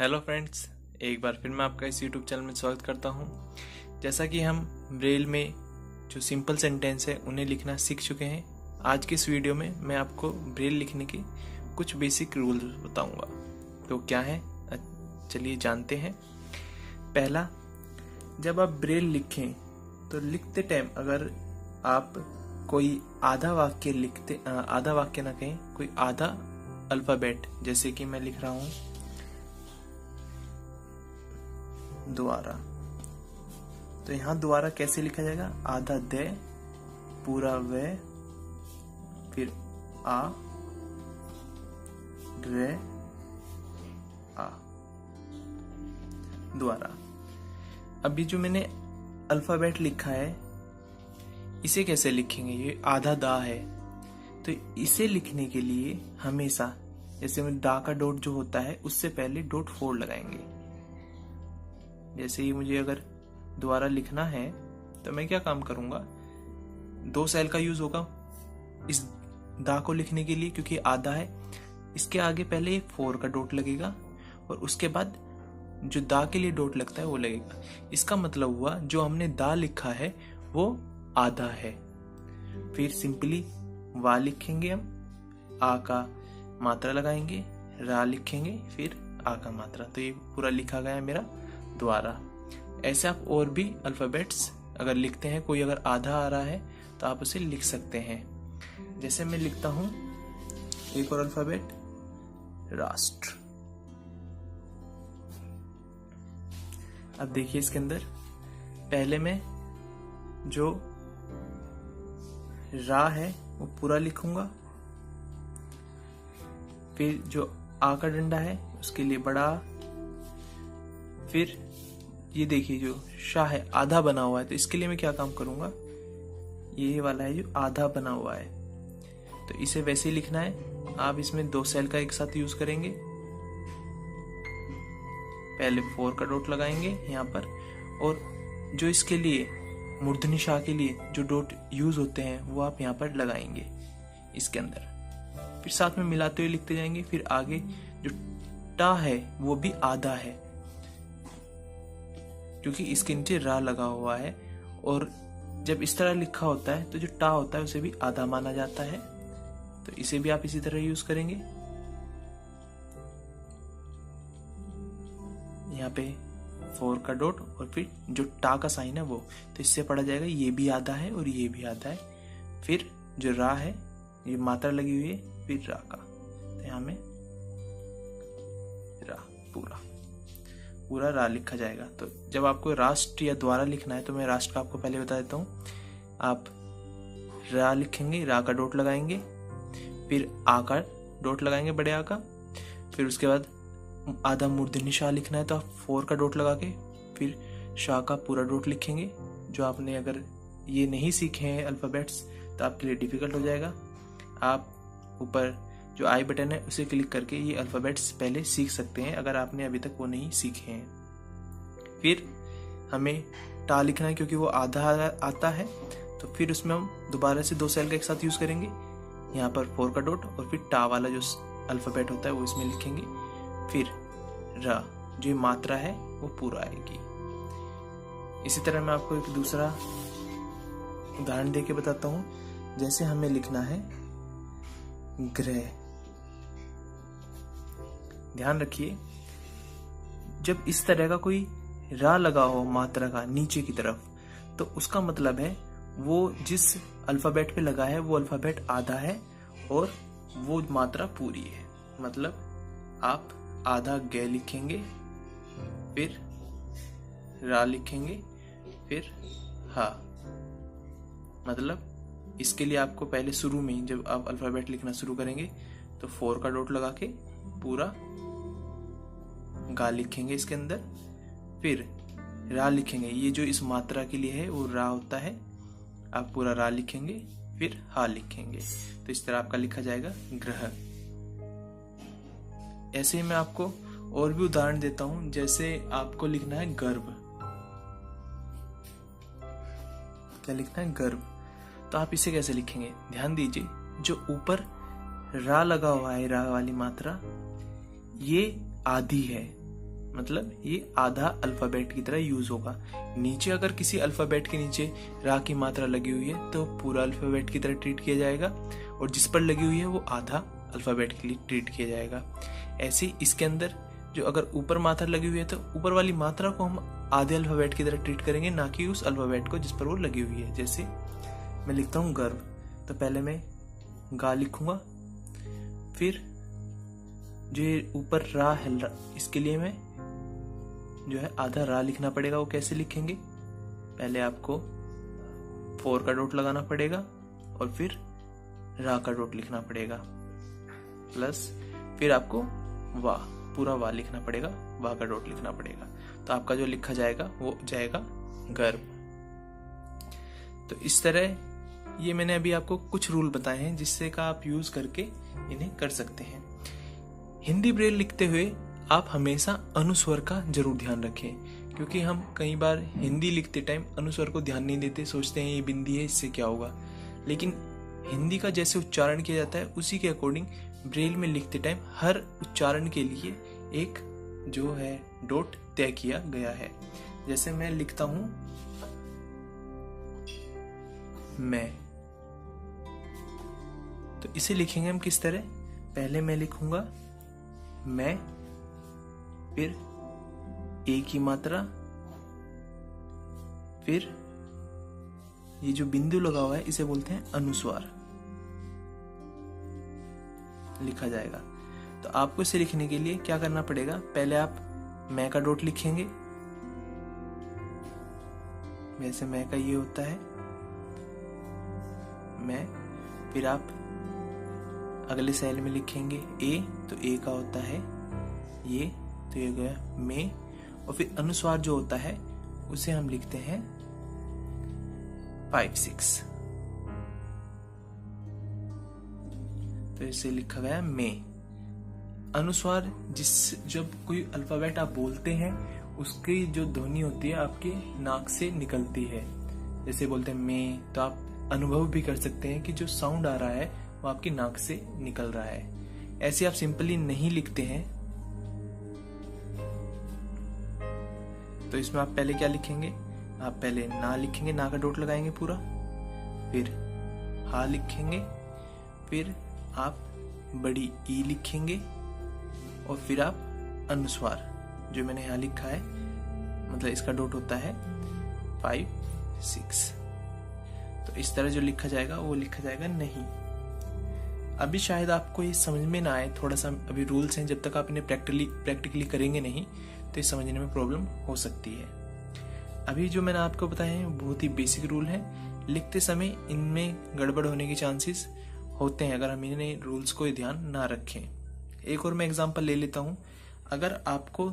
Hello friends, एक बार फिर मैं आपका इस यूट्यूब चैनल में स्वागत करता हूं। जैसा कि हम ब्रेल में जो सिंपल सेंटेंस है उन्हें लिखना सीख चुके हैं, आज की इस वीडियो में मैं आपको ब्रेल लिखने के कुछ बेसिक रूल्स बताऊंगा। तो क्या है, चलिए जानते हैं। पहला, जब आप ब्रेल लिखें तो लिखते टाइम अगर आप कोई आधा वाक्य ना कहें, कोई आधा अल्फाबेट, जैसे कि मैं लिख रहा हूं द्वारा, तो यहां द्वारा कैसे लिखा जाएगा? आधा द, पूरा व, फिर आ, रे, आ, द्वारा। अभी जो मैंने अल्फाबेट लिखा है इसे कैसे लिखेंगे? ये आधा दा है, तो इसे लिखने के लिए हमेशा जैसे में दा का डॉट जो होता है उससे पहले डॉट फोर लगाएंगे। जैसे ही मुझे अगर दोबारा लिखना है तो मैं क्या काम करूंगा, दो सेल का यूज होगा इस दा को लिखने के लिए, क्योंकि आधा है। इसके आगे पहले एक फोर का डॉट लगेगा और उसके बाद जो दा के लिए डॉट लगता है वो लगेगा। इसका मतलब हुआ जो हमने दा लिखा है वो आधा है। फिर सिंपली वा लिखेंगे, हम आ का मात्रा लगाएंगे, रा लिखेंगे, फिर आ का मात्रा। तो ये पूरा लिखा गया है मेरा द्वारा। ऐसे आप और भी अल्फाबेट्स अगर लिखते हैं, कोई अगर आधा आ रहा है तो आप उसे लिख सकते हैं। जैसे मैं लिखता हूं एक और अल्फाबेट, राष्ट्र। अब देखिए इसके अंदर पहले में जो रा है वो पूरा लिखूंगा, फिर जो आ का डंडा है उसके लिए बड़ा, फिर ये देखिए जो शाह है आधा बना हुआ है, तो इसके लिए मैं क्या काम करूंगा, ये वाला है जो आधा बना हुआ है, तो इसे वैसे ही लिखना है। आप इसमें दो सेल का एक साथ यूज करेंगे, पहले फोर का डॉट लगाएंगे यहाँ पर, और जो इसके लिए मूर्धनी शाह के लिए जो डॉट यूज होते हैं वो आप यहाँ पर लगाएंगे इसके अंदर, फिर साथ में मिलाते हुए लिखते जाएंगे। फिर आगे जो टा है वो भी आधा है, क्योंकि इसके नीचे रा लगा हुआ है, और जब इस तरह लिखा होता है तो जो टा होता है उसे भी आधा माना जाता है, तो इसे भी आप इसी तरह यूज करेंगे। यहाँ पे फोर का डॉट और फिर जो टा का साइन है वो, तो इससे पढ़ा जाएगा ये भी आधा है और ये भी आधा है। फिर जो रा है ये मात्रा लगी हुई है, फिर रा का, तो यहाँ में रा पूरा रा लिखा जाएगा। तो जब आपको राष्ट्र या द्वारा लिखना है तो मैं राष्ट्र का आपको पहले बता देता हूँ। आप रा लिखेंगे, रा का डॉट लगाएंगे, फिर आ का डॉट लगाएंगे, बड़े आ का, फिर उसके बाद आधा मूर्धनी शाह लिखना है तो आप फोर का डॉट लगा के फिर शाह का पूरा डॉट लिखेंगे। जो आपने अगर ये नहीं सीखे हैं अल्फाबेट्स तो आपके लिए डिफिकल्ट हो जाएगा। आप ऊपर जो आई बटन है उसे क्लिक करके ये अल्फाबेट्स पहले सीख सकते हैं अगर आपने अभी तक वो नहीं सीखे हैं। फिर हमें टा लिखना है क्योंकि वो आधा आता है, तो फिर उसमें हम दोबारा से दो सेल का एक साथ यूज करेंगे, यहाँ पर फोर का डॉट और फिर टा वाला जो अल्फाबेट होता है वो इसमें लिखेंगे। फिर रा जो मात्रा है वो पूरा आएगी। इसी तरह मैं आपको एक दूसरा उदाहरण देके बताता हूँ। जैसे हमें लिखना है ग्रह। ध्यान रखिए, जब इस तरह का कोई रा लगा हो मात्रा का नीचे की तरफ, तो उसका मतलब है वो जिस अल्फाबेट पे लगा है वो अल्फाबेट आधा है और वो मात्रा पूरी है। मतलब आप आधा ग लिखेंगे, फिर रा लिखेंगे, फिर हा। मतलब इसके लिए आपको पहले शुरू में ही जब आप अल्फाबेट लिखना शुरू करेंगे तो फोर का डॉट लगा के पूरा गा लिखेंगे इसके अंदर, फिर रा लिखेंगे। ये जो इस मात्रा के लिए है वो रा होता है, आप पूरा रा लिखेंगे, फिर हा लिखेंगे। तो इस तरह आपका लिखा जाएगा ग्रह। ऐसे ही मैं आपको और भी उदाहरण देता हूं। जैसे आपको लिखना है गर्भ। क्या लिखना है? गर्भ। तो आप इसे कैसे लिखेंगे? ध्यान दीजिए, जो ऊपर रा लगा हुआ है, रा वाली मात्रा, ये आधी है, मतलब ये आधा अल्फाबेट की तरह यूज होगा। नीचे अगर किसी अल्फाबेट के नीचे रा की मात्रा लगी हुई है तो पूरा अल्फाबेट की तरह ट्रीट किया जाएगा, और जिस पर लगी हुई है वो आधा अल्फाबेट के लिए ट्रीट किया जाएगा। ऐसे ही इसके अंदर जो अगर ऊपर मात्रा लगी हुई है तो ऊपर वाली मात्रा को हम आधे अल्फाबेट की तरह ट्रीट करेंगे, ना कि उस अल्फाबेट को जिस पर वो लगी हुई है। जैसे मैं लिखता हूँ गर्व, तो पहले मैं गा लिखूंगा, फिर जो ये ऊपर रा है इसके लिए मैं जो है आधा रा लिखना पड़ेगा। वो कैसे लिखेंगे, पहले आपको 4 का डॉट लगाना पड़ेगा और फिर रा का डॉट लिखना पड़ेगा, प्लस फिर आपको वाह, पूरा वाह लिखना पड़ेगा, वाह का डॉट लिखना पड़ेगा। तो आपका जो लिखा जाएगा वो जाएगा गर्व। तो इस तरह ये मैंने अभी आपको कुछ रूल बताए हैं जिससे का आप यूज करके इन्हें कर सकते हैं। हिंदी ब्रेल लिखते हुए आप हमेशा अनुस्वर का जरूर ध्यान रखें, क्योंकि हम कई बार हिंदी लिखते टाइम अनुस्वर को ध्यान नहीं देते, सोचते हैं ये बिंदी है इससे क्या होगा। लेकिन हिंदी का जैसे उच्चारण किया जाता है उसी के अकॉर्डिंग ब्रेल में लिखते टाइम हर उच्चारण के लिए एक जो है डॉट तय किया गया है। जैसे मैं लिखता हूं मैं, तो इसे लिखेंगे हम किस तरह, पहले मैं लिखूंगा मैं, फिर ए की मात्रा, फिर ये जो बिंदु लगा हुआ है इसे बोलते हैं अनुस्वार, लिखा जाएगा। तो आपको इसे लिखने के लिए क्या करना पड़ेगा, पहले आप मैं का डॉट लिखेंगे, वैसे मैं का ये होता है मैं, फिर आप अगले सेल में लिखेंगे ए, तो ए का होता है ये, तो ये गया में, और फिर अनुस्वार जो होता है उसे हम लिखते हैं 5 6, तो इसे लिखा गया में। अनुस्वार जब कोई अल्फाबेट आप बोलते हैं उसकी जो ध्वनि होती है आपके नाक से निकलती है, जैसे बोलते हैं में, तो आप अनुभव भी कर सकते हैं कि जो साउंड आ रहा है वो आपकी नाक से निकल रहा है। ऐसे आप सिंपली नहीं लिखते हैं। तो इसमें आप पहले क्या लिखेंगे, आप पहले ना लिखेंगे, ना का डॉट लगाएंगे पूरा, फिर हा लिखेंगे, फिर आप बड़ी ई लिखेंगे, और फिर आप अनुस्वार जो मैंने यहाँ लिखा है, मतलब इसका डॉट होता है 5 6, तो इस तरह जो लिखा जाएगा वो लिखा जाएगा नहीं। अभी शायद आपको ये समझ में ना आए, थोड़ा सा अभी रूल्स हैं, जब तक आप इन्हें प्रैक्टिकली करेंगे नहीं तो ये समझने में प्रॉब्लम हो सकती है। अभी जो मैंने आपको बताया है बहुत ही बेसिक रूल है, लिखते समय इनमें गड़बड़ होने के चांसेस होते हैं अगर हम इन्हें रूल्स को ध्यान ना रखें। एक और मैं एग्जांपल ले लेता हूं, अगर आपको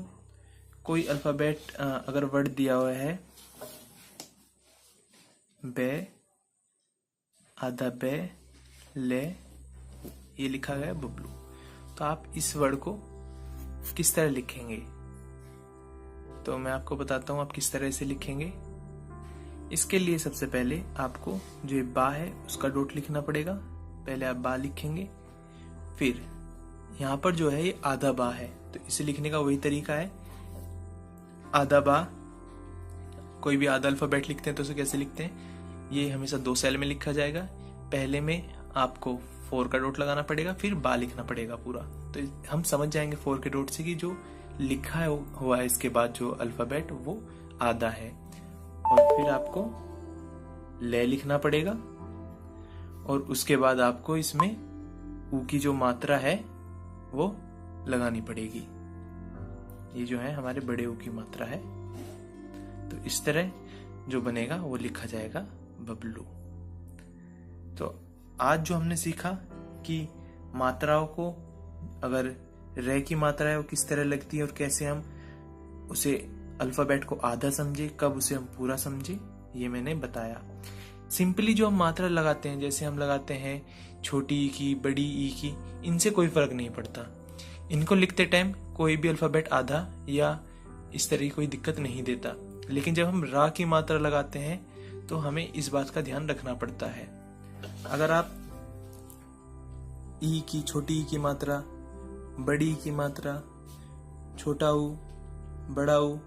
कोई अल्फाबेट अगर वर्ड दिया हुआ है बे, आधा बे, ले, ये लिखा गया है बबलू, तो आप इस वर्ड को किस तरह लिखेंगे, तो मैं आपको बताता हूं आप किस तरह से लिखेंगे। इसके लिए सबसे पहले आपको जो ये बा है उसका डॉट लिखना पड़ेगा, पहले आप बा लिखेंगे, फिर यहां पर जो है ये आधा बा है, तो इसे लिखने का वही तरीका है, आधा बा। कोई भी आधा अल्फाबेट लिखते हैं तो उसे कैसे लिखते हैं, ये हमेशा 2 सेल में लिखा जाएगा, पहले में आपको 4 का डॉट लगाना पड़ेगा, फिर बा लिखना पड़ेगा पूरा। तो हम समझ जाएंगे 4 के डॉट से कि जो लिखा हुआ है इसके बाद जो अल्फाबेट वो आधा है। और फिर आपको ले लिखना पड़ेगा, और उसके बाद आपको इसमें ऊ की जो मात्रा है वो लगानी पड़ेगी, ये जो है हमारे बड़े ऊ की मात्रा है। तो इस तरह जो बनेगा वो लिखा जाएगा बबलू। तो आज जो हमने सीखा कि मात्राओं को, अगर रे की मात्रा है वो किस तरह लगती है और कैसे हम उसे अल्फाबेट को आधा समझे, कब उसे हम पूरा समझे, ये मैंने बताया। सिंपली जो हम मात्रा लगाते हैं, जैसे हम लगाते हैं छोटी ई की, बड़ी ई की, इनसे कोई फर्क नहीं पड़ता। इनको लिखते टाइम कोई भी अल्फाबेट आधा या इस तरह की कोई दिक्कत नहीं देता। लेकिन जब हम रा की मात्रा लगाते हैं तो हमें इस बात का ध्यान रखना पड़ता है। अगर आप ई की, छोटी ई की मात्रा, बड़ी ई की मात्रा, छोटा ऊ, बड़ा ऊ,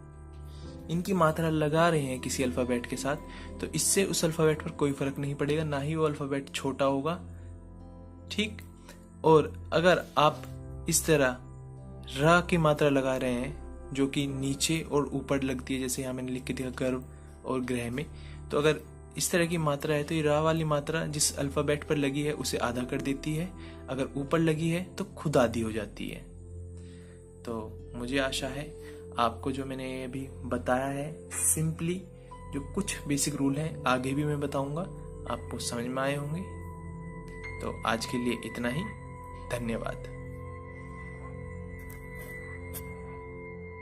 इनकी मात्रा लगा रहे हैं किसी अल्फाबेट के साथ, तो इससे उस अल्फाबेट पर कोई फर्क नहीं पड़ेगा, ना ही वो अल्फाबेट छोटा होगा। ठीक। और अगर आप इस तरह र की मात्रा लगा रहे हैं जो कि नीचे और ऊपर लगती है, जैसे यहाँ मैंने लिख के दिया गर्भ और ग्रह में, तो अगर इस तरह की मात्रा है तो ये रा वाली मात्रा जिस अल्फाबेट पर लगी है उसे आधा कर देती है, अगर ऊपर लगी है तो खुद आधी हो जाती है। तो मुझे आशा है आपको जो मैंने अभी बताया है सिंपली, जो कुछ बेसिक रूल हैं आगे भी मैं बताऊंगा, आपको समझ में आए होंगे। तो आज के लिए इतना ही। धन्यवाद।